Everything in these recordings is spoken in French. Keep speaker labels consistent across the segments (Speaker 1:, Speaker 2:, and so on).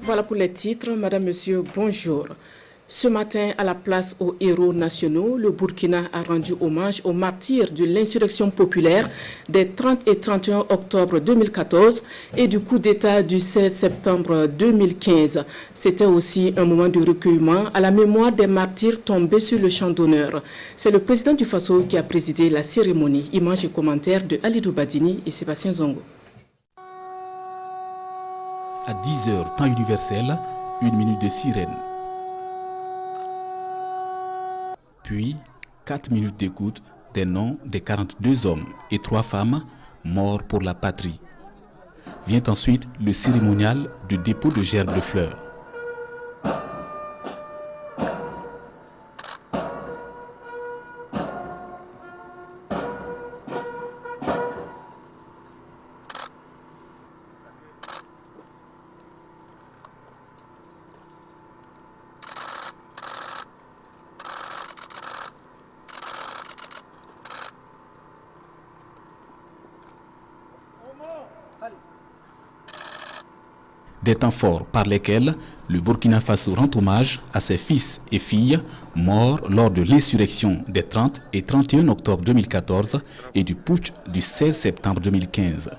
Speaker 1: Voilà pour les titres. Madame, Monsieur, bonjour. Ce matin, à la place aux héros nationaux, le Burkina a rendu hommage aux martyrs de l'insurrection populaire des 30 et 31 octobre 2014 et du coup d'État du 16 septembre 2015. C'était aussi un moment de recueillement à la mémoire des martyrs tombés sur le champ d'honneur. C'est le président du Faso qui a présidé la cérémonie. Images et commentaires de Alidou Badini et Sébastien Zongo.
Speaker 2: À 10h, temps universel, 1 minute de sirène. Puis, 4 minutes d'écoute des noms des 42 hommes et 3 femmes morts pour la patrie. Vient ensuite le cérémonial de dépôt de gerbes de fleurs. Des temps forts par lesquels le Burkina Faso rend hommage à ses fils et filles morts lors de l'insurrection des 30 et 31 octobre 2014 et du putsch du 16 septembre 2015.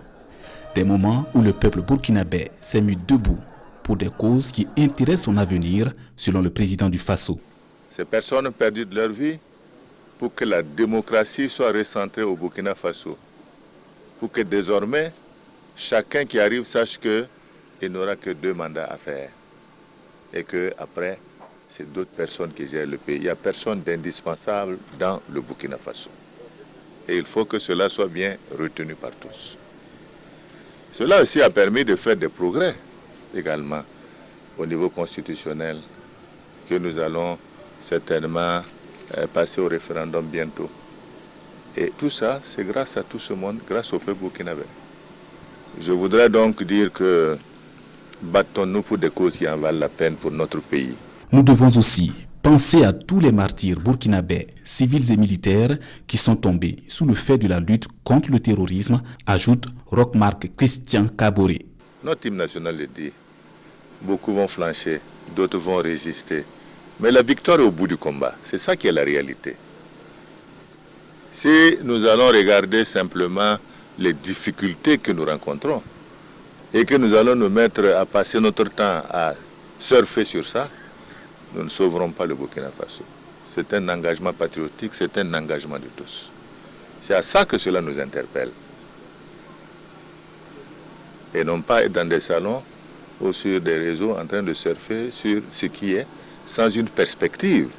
Speaker 2: Des moments où le peuple burkinabé s'est mis debout pour des causes qui intéressent son avenir, selon le président du Faso.
Speaker 3: Ces personnes ont perdu de leur vie pour que la démocratie soit recentrée au Burkina Faso. Pour que désormais, chacun qui arrive sache qu'il n'aura que 2 mandats à faire. Et qu'après, c'est d'autres personnes qui gèrent le pays. Il n'y a personne d'indispensable dans le Burkina Faso. Et il faut que cela soit bien retenu par tous. Cela aussi a permis de faire des progrès également au niveau constitutionnel, que nous allons certainement passer au référendum bientôt. Et tout ça, c'est grâce à tout ce monde, grâce au peuple burkinabé. Je voudrais donc dire que battons-nous pour des causes qui en valent la peine pour notre pays.
Speaker 2: Nous devons aussi penser à tous les martyrs burkinabés, civils et militaires, qui sont tombés sous le fait de la lutte contre le terrorisme, ajoute Roch-Marc Christian Kaboré.
Speaker 3: Notre hymne national le dit. Beaucoup vont flancher, d'autres vont résister. Mais la victoire est au bout du combat. C'est ça qui est la réalité. Si nous allons regarder simplement les difficultés que nous rencontrons et que nous allons nous mettre à passer notre temps à surfer sur ça, nous ne sauverons pas le Burkina Faso. C'est un engagement patriotique, c'est un engagement de tous. C'est à ça que cela nous interpelle. Et non pas être dans des salons ou sur des réseaux en train de surfer sur ce qui est sans une perspective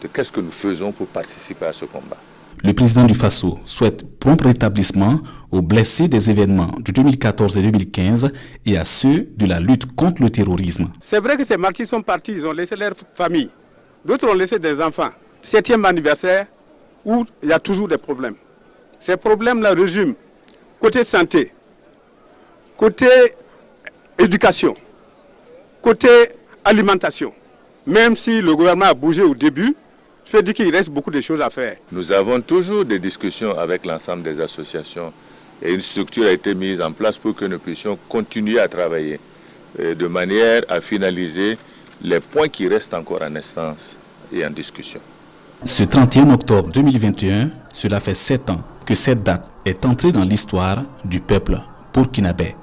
Speaker 3: de qu'est-ce que nous faisons pour participer à ce combat.
Speaker 2: Le président du Faso souhaite prompt rétablissement aux blessés des événements de 2014 et 2015 et à ceux de la lutte contre le terrorisme.
Speaker 4: C'est vrai que ces martyrs sont partis, ils ont laissé leur famille. D'autres ont laissé des enfants. 7e anniversaire où il y a toujours des problèmes. Ces problèmes-là résument côté santé, côté éducation, côté alimentation. Même si le gouvernement a bougé au début, je peux dire qu'il reste beaucoup de choses à faire.
Speaker 3: Nous avons toujours des discussions avec l'ensemble des associations et une structure a été mise en place pour que nous puissions continuer à travailler de manière à finaliser les points qui restent encore en instance et en discussion.
Speaker 2: Ce 31 octobre 2021, cela fait 7 ans que cette date est entrée dans l'histoire du peuple burkinabé.